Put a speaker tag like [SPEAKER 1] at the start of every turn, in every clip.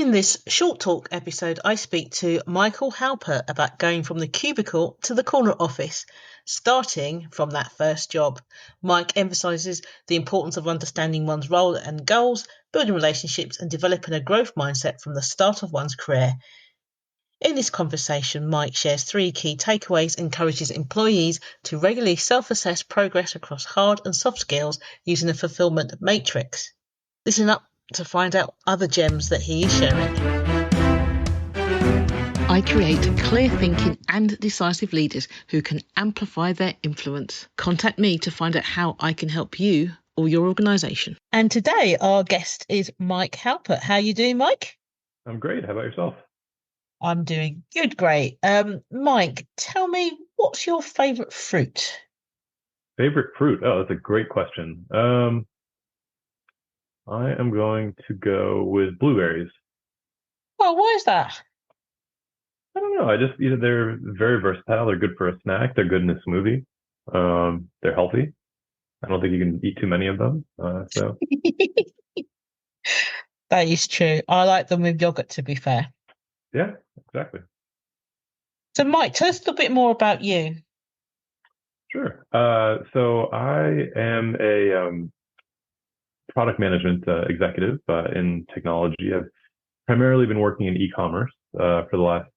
[SPEAKER 1] In this short talk episode, I speak to Michael Halpert about going from the cubicle to the corner office, starting from that first job. Mike emphasises the importance of understanding one's role and goals, building relationships, and developing a growth mindset from the start of one's career. In this conversation, Mike shares 3 key takeaways and encourages employees to regularly self-assess progress across hard and soft skills using a fulfillment matrix. Listen up to find out other gems that he is sharing. I create clear thinking and decisive leaders who can amplify their influence. Contact me to find out how I can help you or your organisation. And today our guest is Mike Halpert. How are you doing, Mike?
[SPEAKER 2] I'm great. How about yourself?
[SPEAKER 1] I'm doing good, great. Mike, tell me, what's your favourite fruit?
[SPEAKER 2] Favorite fruit? Oh, that's a great question. I am going to go with blueberries.
[SPEAKER 1] Oh, why is that?
[SPEAKER 2] I don't know. They're very versatile. They're good for a snack. They're good in a smoothie. They're healthy. I don't think you can eat too many of them. So
[SPEAKER 1] That is true. I like them with yogurt, to be fair.
[SPEAKER 2] yeah, exactly.
[SPEAKER 1] So, Mike, tell us a little bit more about you.
[SPEAKER 2] Sure. So I am a product management executive in technology. I've primarily been working in e-commerce for the last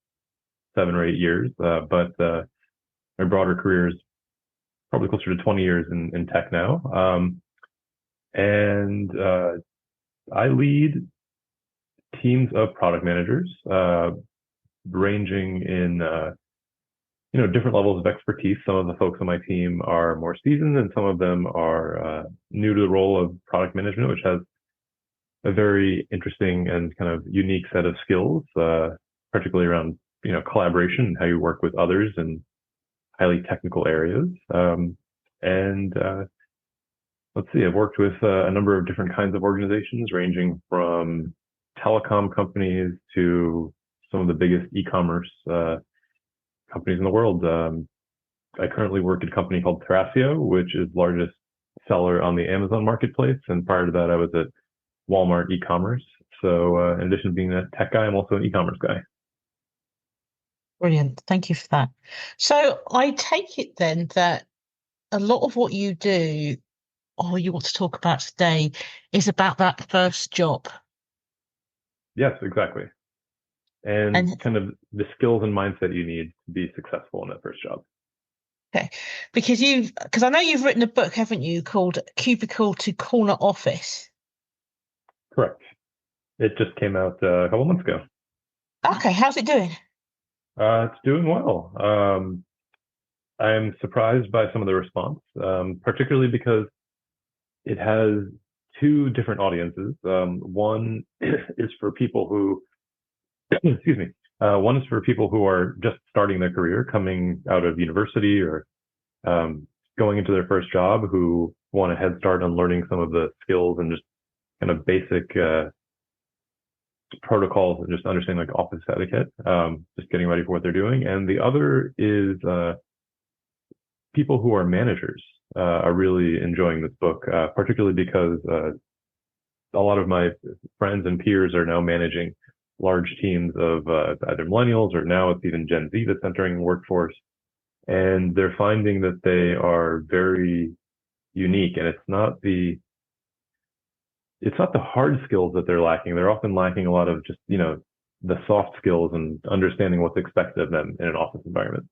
[SPEAKER 2] 7 or 8 years, but my broader career is probably closer to 20 years in tech now. And I lead teams of product managers, ranging in different levels of expertise. Some of the folks on my team are more seasoned, and some of them are new to the role of product management, which has a very interesting and kind of unique set of skills, particularly around collaboration and how you work with others in highly technical areas. Let's see, I've worked with a number of different kinds of organizations, ranging from telecom companies to some of the biggest e-commerce companies in the world. I currently work at a company called Thrasio, which is the largest seller on the Amazon marketplace. And prior to that, I was at Walmart e-commerce. So in addition to being a tech guy, I'm also an e-commerce guy.
[SPEAKER 1] Brilliant. Thank you for that. So I take it then that a lot of what you do, or you want to talk about today, is about that first job.
[SPEAKER 2] Yes, exactly. And kind of the skills and mindset you need to be successful in that first job.
[SPEAKER 1] Okay. Because I know you've written a book, haven't you, called Cubicle to Corner Office?
[SPEAKER 2] Correct. It just came out a couple months ago.
[SPEAKER 1] Okay. How's it doing?
[SPEAKER 2] It's doing well. I'm surprised by some of the response, particularly because it has 2 different audiences. One is for people who, excuse me, one is for people who are just starting their career, coming out of university or going into their first job, who want a head start on learning some of the skills and just kind of basic protocols and just understanding like office etiquette, just getting ready for what they're doing. And the other is people who are managers are really enjoying this book, particularly because a lot of my friends and peers are now managing large teams of either millennials, or now it's even Gen Z that's entering the workforce. And they're finding that they are very unique, and it's not the hard skills that they're lacking. They're often lacking a lot of just, the soft skills and understanding what's expected of them in an office environment.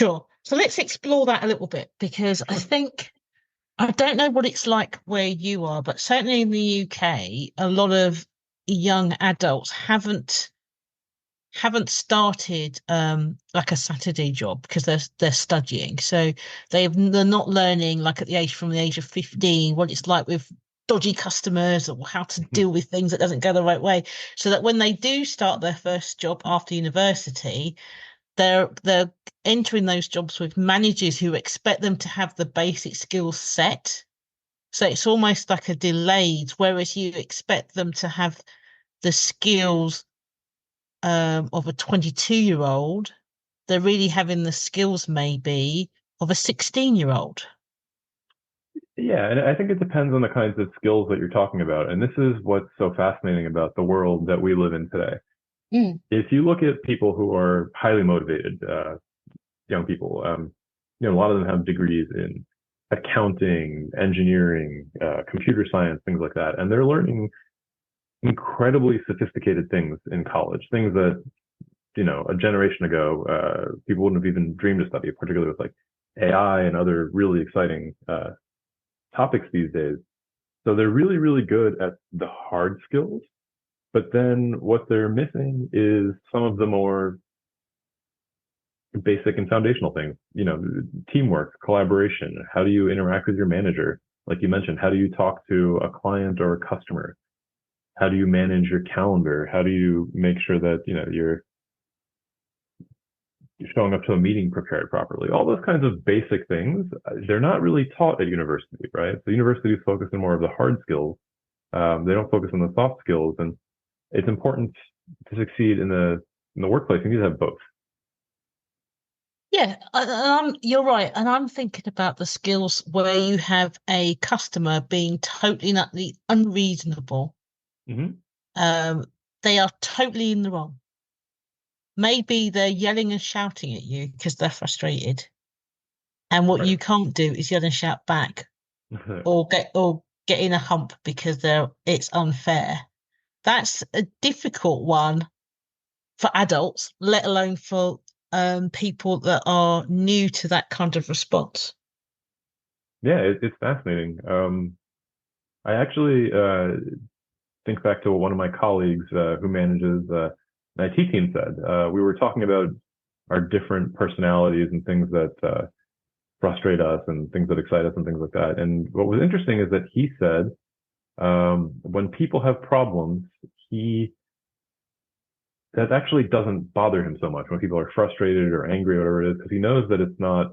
[SPEAKER 1] Sure. So let's explore that a little bit, because I don't know what it's like where you are, but certainly in the UK, a lot of young adults haven't started like a Saturday job because they're studying. So they're not learning like from the age of 15 what it's like with dodgy customers or how to deal with things that doesn't go the right way. So that when they do start their first job after university, they're entering those jobs with managers who expect them to have the basic skills set. So it's almost like a delayed, whereas you expect them to have the skills of a 22-year-old, they're really having the skills maybe of a 16-year-old.
[SPEAKER 2] Yeah, and I think it depends on the kinds of skills that you're talking about. And this is what's so fascinating about the world that we live in today.
[SPEAKER 1] Mm.
[SPEAKER 2] If you look at people who are highly motivated, young people, a lot of them have degrees in accounting, engineering, computer science, things like that, and they're learning incredibly sophisticated things in college, things that a generation ago people wouldn't have even dreamed to study, particularly with like AI and other really exciting topics these days. So they're really, really good at the hard skills, but then what they're missing is some of the more basic and foundational things, teamwork, collaboration. How do you interact with your manager? Like you mentioned, how do you talk to a client or a customer? How do you manage your calendar? How do you make sure that, you're showing up to a meeting prepared properly? All those kinds of basic things, they're not really taught at university, right? So universities focus on more of the hard skills. They don't focus on the soft skills, and it's important to succeed in the workplace. You need to have both.
[SPEAKER 1] Yeah, you're right. And I'm thinking about the skills where you have a customer being totally and utterly unreasonable.
[SPEAKER 2] Hmm.
[SPEAKER 1] Um, they are totally in the wrong. Maybe they're yelling and shouting at you because they're frustrated. And what
[SPEAKER 2] Right.
[SPEAKER 1] you can't do is yell and shout back or get in a hump because it's unfair. That's a difficult one for adults, let alone for people that are new to that kind of response.
[SPEAKER 2] Yeah, it's fascinating. I actually think back to what one of my colleagues who manages an IT team said. We were talking about our different personalities and things that frustrate us and things that excite us and things like that. And what was interesting is that he said when people have problems, he that actually doesn't bother him so much when people are frustrated or angry or whatever it is, because he knows that it's not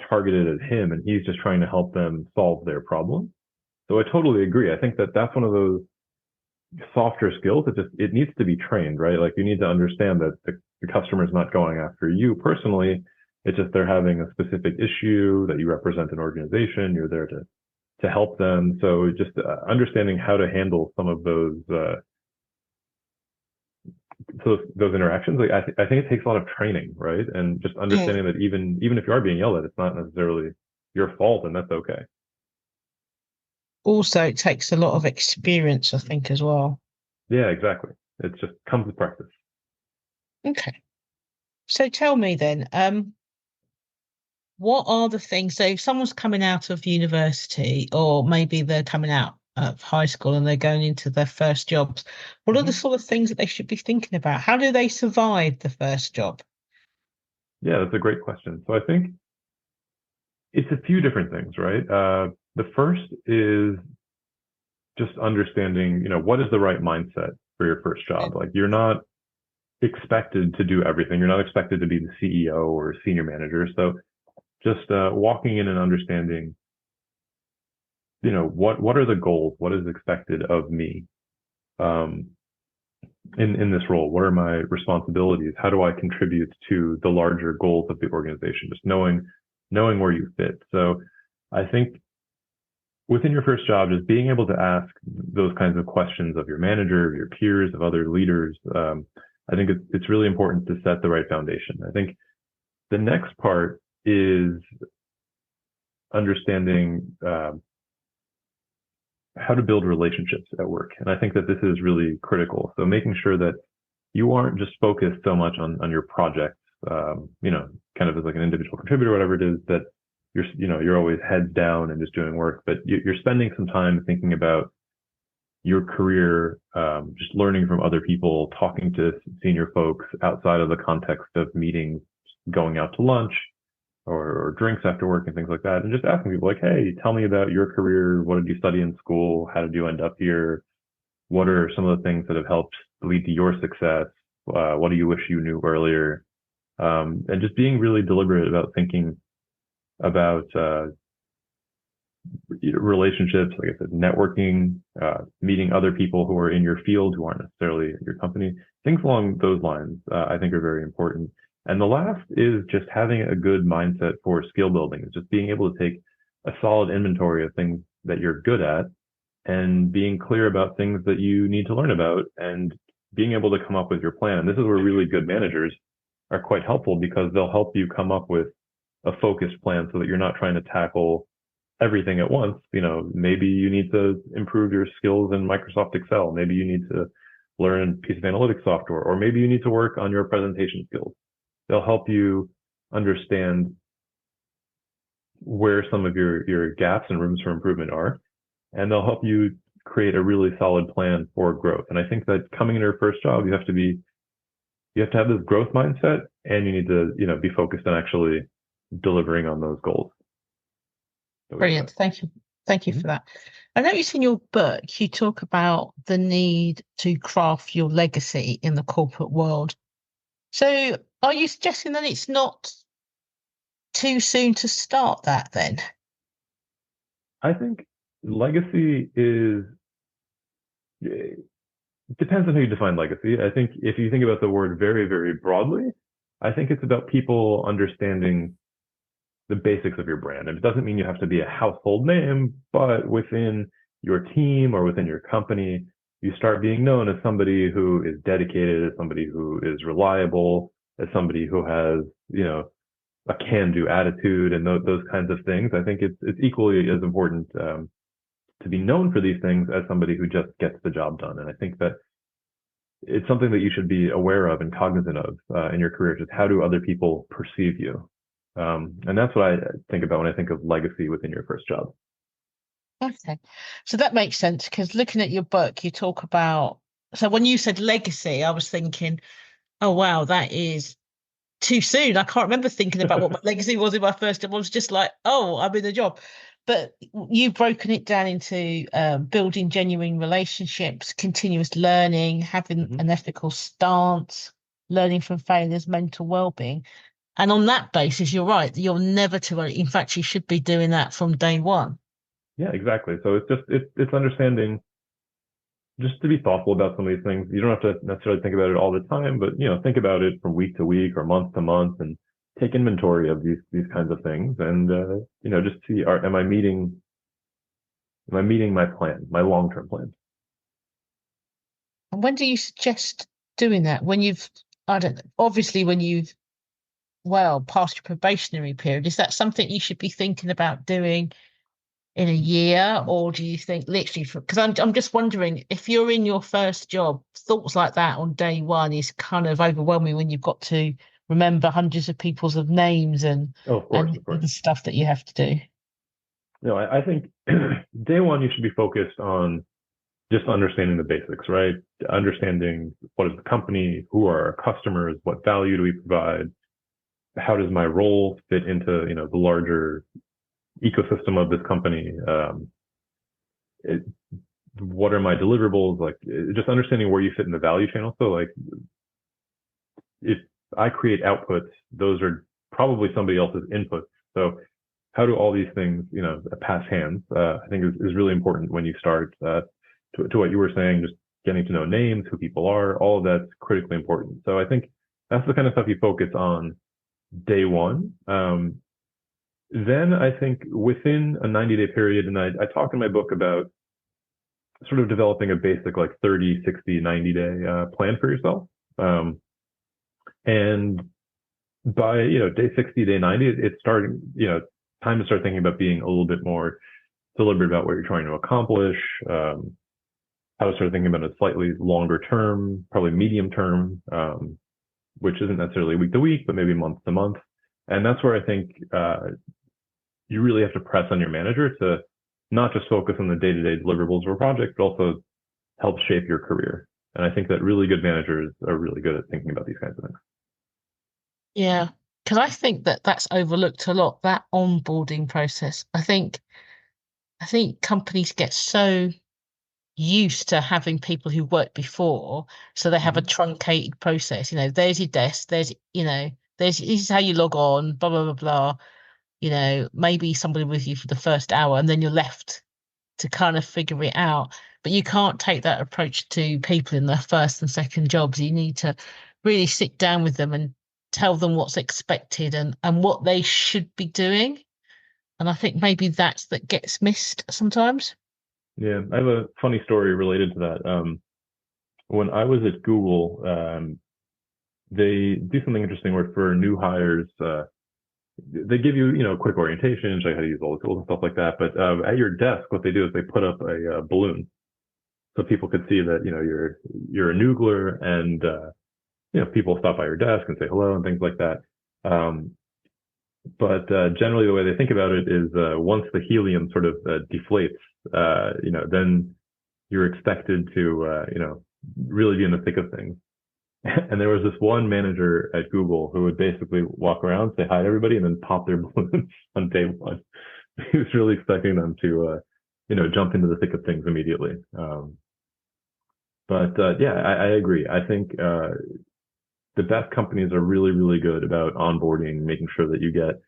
[SPEAKER 2] targeted at him and he's just trying to help them solve their problem. So I totally agree. I think that that's one of those softer skills. It needs to be trained, right? Like you need to understand that the customer is not going after you personally. It's just they're having a specific issue that you represent an organization. You're there to help them. So just understanding how to handle some of those interactions. Like I think it takes a lot of training, right? And just
[SPEAKER 1] Mm.
[SPEAKER 2] understanding that even if you are being yelled at, it's not necessarily your fault, and that's okay.
[SPEAKER 1] Also, it takes a lot of experience, I think, as well.
[SPEAKER 2] Yeah, exactly. It just comes with practice.
[SPEAKER 1] Okay. So tell me then, what are the things? So if someone's coming out of university, or maybe they're coming out of high school and they're going into their first jobs, what are the
[SPEAKER 2] Hmm.
[SPEAKER 1] sort of things that they should be thinking about? How do they survive the first job?
[SPEAKER 2] Yeah, that's a great question. So I think it's a few different things, right? The first is just understanding, what is the right mindset for your first job? Like you're not expected to do everything. You're not expected to be the CEO or senior manager. So just walking in and understanding, what are the goals? What is expected of me um, in this role? What are my responsibilities? How do I contribute to the larger goals of the organization? Just knowing where you fit. So I think within your first job, just being able to ask those kinds of questions of your manager, of your peers, of other leaders, I think it's really important to set the right foundation. I think the next part is understanding how to build relationships at work. And I think that this is really critical. So making sure that you aren't just focused so much on your projects, kind of as like an individual contributor, whatever it is, that you're always heads down and just doing work, but you're spending some time thinking about your career, just learning from other people, talking to senior folks outside of the context of meetings, going out to lunch or drinks after work and things like that. And just asking people like, hey, tell me about your career. What did you study in school? How did you end up here? What are some of the things that have helped lead to your success? What do you wish you knew earlier? And just being really deliberate about thinking about relationships, like I said, networking, meeting other people who are in your field who aren't necessarily your company. Things along those lines, I think are very important. And the last is just having a good mindset for skill building. It's just being able to take a solid inventory of things that you're good at and being clear about things that you need to learn about and being able to come up with your plan. And this is where really good managers are quite helpful because they'll help you come up with a focused plan so that you're not trying to tackle everything at once. You know, maybe you need to improve your skills in Microsoft Excel. Maybe you need to learn a piece of analytics software, or maybe you need to work on your presentation skills. They'll help you understand where some of your gaps and rooms for improvement are, and they'll help you create a really solid plan for growth. And I think that coming into your first job, you have to have this growth mindset, and you need to, be focused on actually delivering on those goals.
[SPEAKER 1] Brilliant. Thank you. Thank you for that. I noticed in your book, you talk about the need to craft your legacy in the corporate world. So are you suggesting that it's not too soon to start that then?
[SPEAKER 2] I think legacy is, it depends on how you define legacy. I think if you think about the word very, very broadly, I think it's about people understanding the basics of your brand. And it doesn't mean you have to be a household name, but within your team or within your company, you start being known as somebody who is dedicated, as somebody who is reliable, as somebody who has, a can-do attitude and those kinds of things. I think it's equally as important to be known for these things as somebody who just gets the job done. And I think that it's something that you should be aware of and cognizant of in your career. Just how do other people perceive you? And that's what I think about when I think of legacy within your first job.
[SPEAKER 1] Okay. So that makes sense because looking at your book, you talk about, so when you said legacy, I was thinking, oh, wow, that is too soon. I can't remember thinking about what my legacy was in my first job. I was just like, oh, I'm in the job. But you've broken it down into building genuine relationships, continuous learning, having an ethical stance, learning from failures, mental well-being. And on that basis, you're right. You're never too early. In fact, you should be doing that from day one.
[SPEAKER 2] Yeah, exactly. So it's understanding just to be thoughtful about some of these things. You don't have to necessarily think about it all the time, but think about it from week to week or month to month and take inventory of these kinds of things and just see am I meeting my plan, my long-term plan.
[SPEAKER 1] And when do you suggest doing that? When you've, I don't know, obviously when you've, well, past your probationary period, is that something you should be thinking about doing in a year? Or do you think literally because I'm just wondering if you're in your first job, thoughts like that on day one is kind of overwhelming when you've got to remember hundreds of people's names and
[SPEAKER 2] Of
[SPEAKER 1] and
[SPEAKER 2] course.
[SPEAKER 1] the stuff that you have to do.
[SPEAKER 2] No, I think day one you should be focused on just understanding the basics, right? Understanding what is the company, who are our customers, what value do we provide, how does my role fit into the larger ecosystem of this company? What are my deliverables? Like just understanding where you fit in the value channel. So like if I create outputs, those are probably somebody else's inputs. So how do all these things, pass hands? I think is really important when you start. To what you were saying, just getting to know names, who people are, all of that's critically important. So I think that's the kind of stuff you focus on day one. Then I think within a 90-day period, and I talk in my book about sort of developing a basic like 30, 60, 90-day plan for yourself. And by, day 60, day 90, it's starting, time to start thinking about being a little bit more deliberate about what you're trying to accomplish, how to start thinking about a slightly longer term, probably medium term, which isn't necessarily week to week, but maybe month to month. And that's where I think you really have to press on your manager to not just focus on the day-to-day deliverables of a project, but also help shape your career. And I think that really good managers are really good at thinking about these kinds of things.
[SPEAKER 1] Yeah, because I think that that's overlooked a lot, that onboarding process. I think companies get so used to having people who worked before, so they have a truncated process. There's your desk, this is how you log on, blah blah blah blah. Maybe somebody with you for the first hour, and then you're left to kind of figure it out. But you can't take that approach to people in their first and second jobs. You need to really sit down with them and tell them what's expected and what they should be doing. And I think maybe that gets missed sometimes.
[SPEAKER 2] Yeah, I have a funny story related to that. When I was at Google, they do something interesting where for new hires, they give you, a quick orientation, show you how to use all the tools and stuff like that. But at your desk, what they do is they put up a balloon so people could see that, you're a Noogler, and people stop by your desk and say hello and things like that. Um, but generally, the way they think about it is once the helium sort of deflates, then you're expected to, really be in the thick of things. And there was this one manager at Google who would basically walk around, say hi to everybody, and then pop their balloons on day one. He was really expecting them to, jump into the thick of things immediately. But yeah, I agree. I think the best companies are really, really good about onboarding, making sure that you get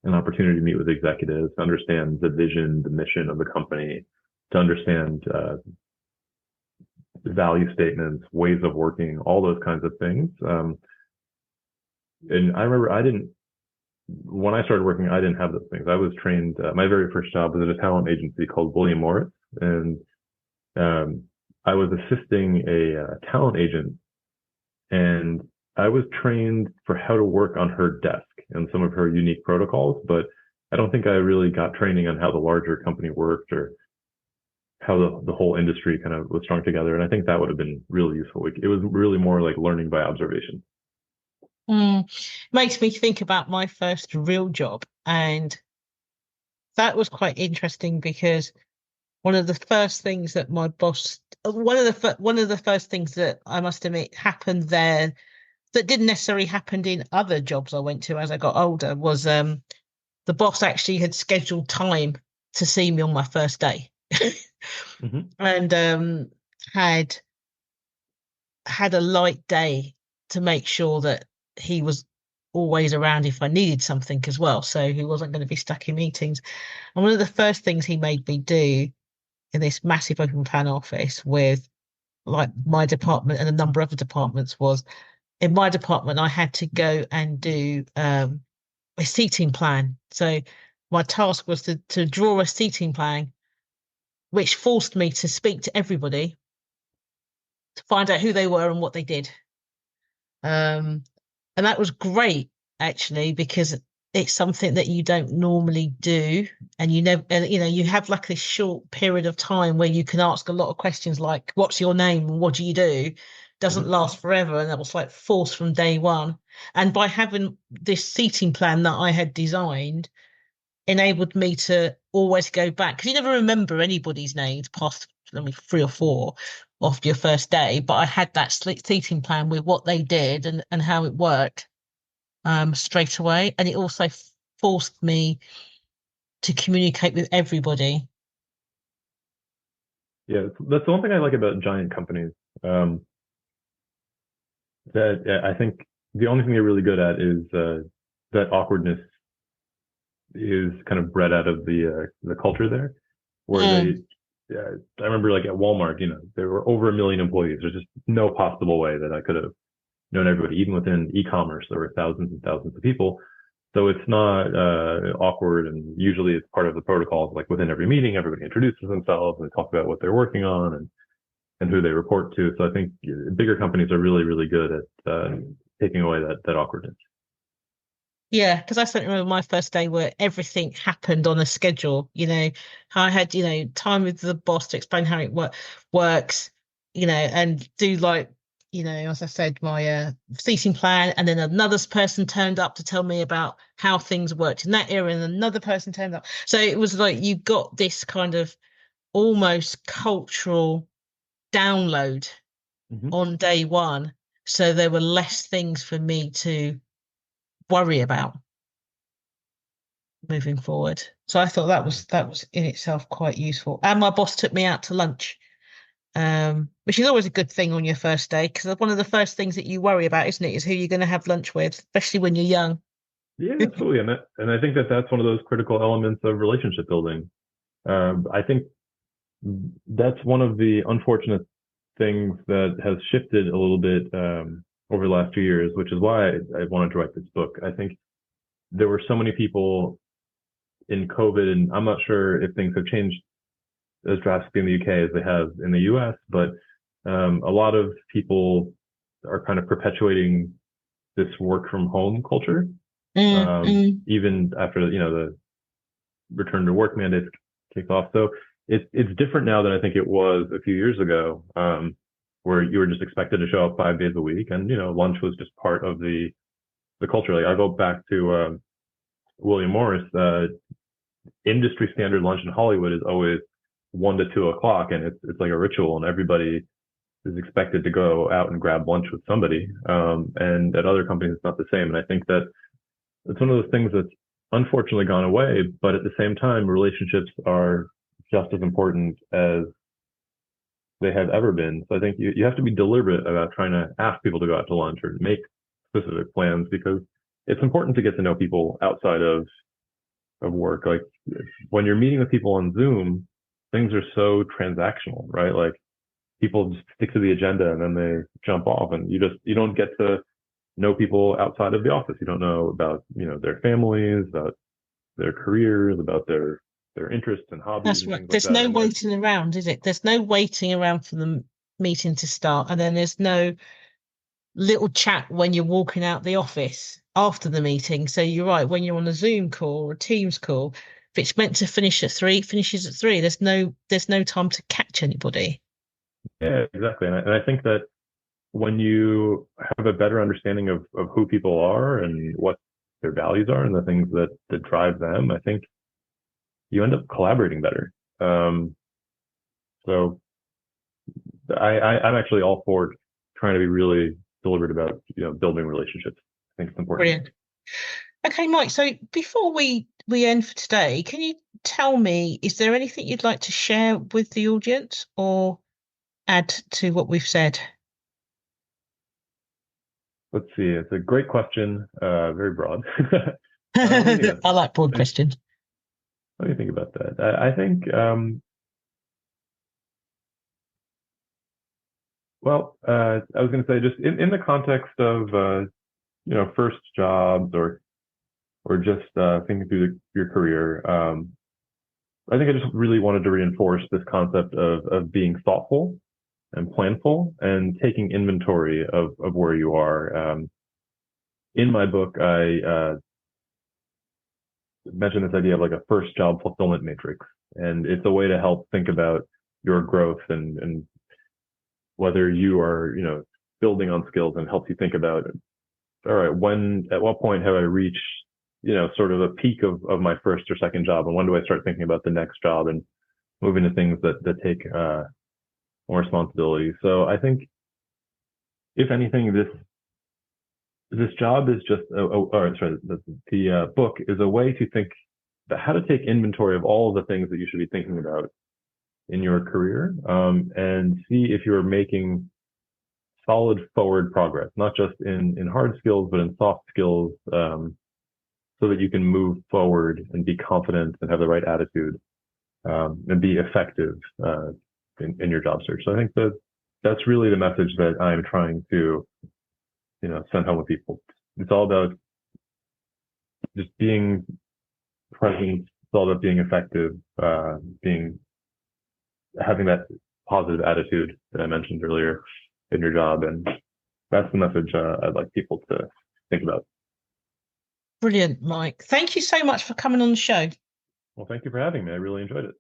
[SPEAKER 2] an opportunity to meet with executives, to understand the vision, the mission of the company, to understand value statements, ways of working, all those kinds of things. And I remember when I started working, I didn't have those things. I was trained, my very first job was at a talent agency called William Morris. And I was assisting a talent agent, and I was trained for how to work on her desk and some of her unique protocols, but I don't think I really got training on how the larger company worked or how the whole industry kind of was strung together. And I think that would have been really useful. It was really more like learning by observation.
[SPEAKER 1] Makes me think about my first real job, and that was quite interesting because one of the first things that my boss, one of the first things that I must admit happened there that didn't necessarily happen in other jobs I went to as I got older was the boss actually had scheduled time to see me on my first day.
[SPEAKER 2] Mm-hmm.
[SPEAKER 1] And had had a light day to make sure that he was always around if I needed something as well. So he wasn't going to be stuck in meetings. And one of the first things he made me do in this massive open plan office with like my department and a number of other departments was in my department, I had to go and do a seating plan. So my task was to draw a seating plan, which forced me to speak to everybody to find out who they were and what they did. Um, and that was great actually because it's something that you don't normally do, and you never, and, you have like this short period of time where you can ask a lot of questions like, "What's your name? What do you do?" Doesn't
[SPEAKER 2] Mm-hmm.
[SPEAKER 1] last forever, and that was like forced from day one. And by having this seating plan that I had designed, enabled me to always go back because you never remember anybody's names past maybe 3 or 4 of your first day. But I had that seating plan with what they did and how it worked straight away, and it also forced me to communicate with everybody.
[SPEAKER 2] Yeah, that's the one thing I like about giant companies. Um, that I think the only thing they're really good at is that awkwardness is kind of bred out of the culture there, where
[SPEAKER 1] Mm,
[SPEAKER 2] I remember like at Walmart, there were over 1 million employees. There's just no possible way that I could have known everybody. Even within e-commerce, there were thousands and thousands of people. So it's not awkward, and usually it's part of the protocols. Like within every meeting, everybody introduces themselves and they talk about what they're working on and who they report to. So I think bigger companies are really, really good at taking away that awkwardness.
[SPEAKER 1] yeah, because I certainly remember my first day where everything happened on a schedule. I had time with the boss to explain how it works, and do like as I said, my seating plan, and then another person turned up to tell me about how things worked in that area, and another person turned up. So it was like you got this kind of almost cultural download
[SPEAKER 2] Mm-hmm.
[SPEAKER 1] on day one. So there were less things for me to worry about moving forward. So I thought that was in itself quite useful. And my boss took me out to lunch, which is always a good thing on your first day because one of the first things that you worry about, isn't it, is who you're going to have lunch with, especially when you're young.
[SPEAKER 2] Yeah, absolutely. And I think that's one of those critical elements of relationship building. I think that's one of the unfortunate things that has shifted a little bit over the last 2 years, which is why I wanted to write this book. I think there were so many people in COVID, and I'm not sure if things have changed as drastically in the UK as they have in the US, but a lot of people are kind of perpetuating this work from home culture, even after, the return to work mandates kick off. So it's different now than I think it was a few years ago, where you were just expected to show up 5 days a week, and lunch was just part of the culture. Like, I go back to William Morris. Industry standard lunch in Hollywood is always 1 to 2 o'clock, and it's like a ritual, and everybody is expected to go out and grab lunch with somebody. And at other companies, it's not the same. And I think that it's one of those things that's unfortunately gone away, but at the same time, relationships are just as important as they have ever been. So I think you have to be deliberate about trying to ask people to go out to lunch or make specific plans, because it's important to get to know people outside of work. Like, when you're meeting with people on Zoom, things are so transactional, right? Like, people just stick to the agenda and then they jump off, and you don't get to know people outside of the office. You don't know about, their families, about their careers, about their interests and hobbies.
[SPEAKER 1] That's
[SPEAKER 2] and
[SPEAKER 1] right.
[SPEAKER 2] things
[SPEAKER 1] There's
[SPEAKER 2] like that.
[SPEAKER 1] no waiting around, is it? There's no waiting around for the meeting to start, and then there's no little chat when you're walking out the office after the meeting. So you're right, when you're on a Zoom call or a Teams call, if it's meant to finish at 3, it finishes at 3. There's no time to catch anybody.
[SPEAKER 2] Yeah, exactly. And I think that when you have a better understanding of who people are and what their values are and the things that drive them, I think you end up collaborating better. So I'm actually all for trying to be really deliberate about, building relationships. I think it's important.
[SPEAKER 1] Brilliant. Okay, Mike, so before we end for today, can you tell me, is there anything you'd like to share with the audience or add to what we've said?
[SPEAKER 2] Let's see. It's a great question. Very broad.
[SPEAKER 1] I like broad questions.
[SPEAKER 2] What do you think about that? I think, I was going to say, just in the context of, first jobs or just thinking through your career, I think I just really wanted to reinforce this concept of being thoughtful and planful and taking inventory of where you are. In my book, I mentioned this idea of like a first job fulfillment matrix, and it's a way to help think about your growth and whether you are, building on skills, and helps you think about, all right, at what point have I reached, sort of a peak of my first or second job, and when do I start thinking about the next job and moving to things that take more responsibility. So I think, if anything, this job is just, the book is a way to think about how to take inventory of all of the things that you should be thinking about in your career, and see if you're making solid forward progress, not just in hard skills, but in soft skills, so that you can move forward and be confident and have the right attitude, and be effective in your job search. So I think that's really the message that I'm trying to, send home with people. It's all about just being present. It's all about being effective, having that positive attitude that I mentioned earlier in your job. And that's the message I'd like people to think about.
[SPEAKER 1] Brilliant, Mike. Thank you so much for coming on the show.
[SPEAKER 2] Well, thank you for having me. I really enjoyed it.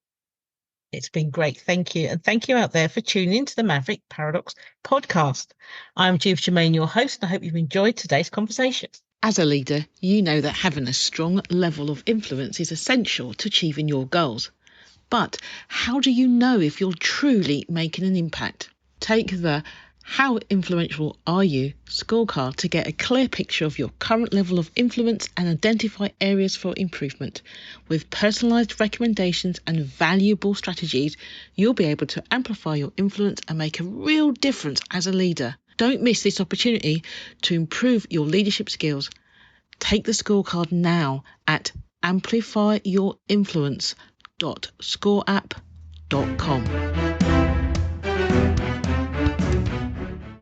[SPEAKER 1] It's been great. Thank you. And thank you out there for tuning into the Maverick Paradox podcast. I'm Judith Germain, your host, and I hope you've enjoyed today's conversation. As a leader, you know that having a strong level of influence is essential to achieving your goals. But how do you know if you're truly making an impact? Take the How Influential Are You scorecard to get a clear picture of your current level of influence and identify areas for improvement. With personalised recommendations and valuable strategies, you'll be able to amplify your influence and make a real difference as a leader. Don't miss this opportunity to improve your leadership skills. Take the scorecard now at amplifyyourinfluence.scoreapp.com.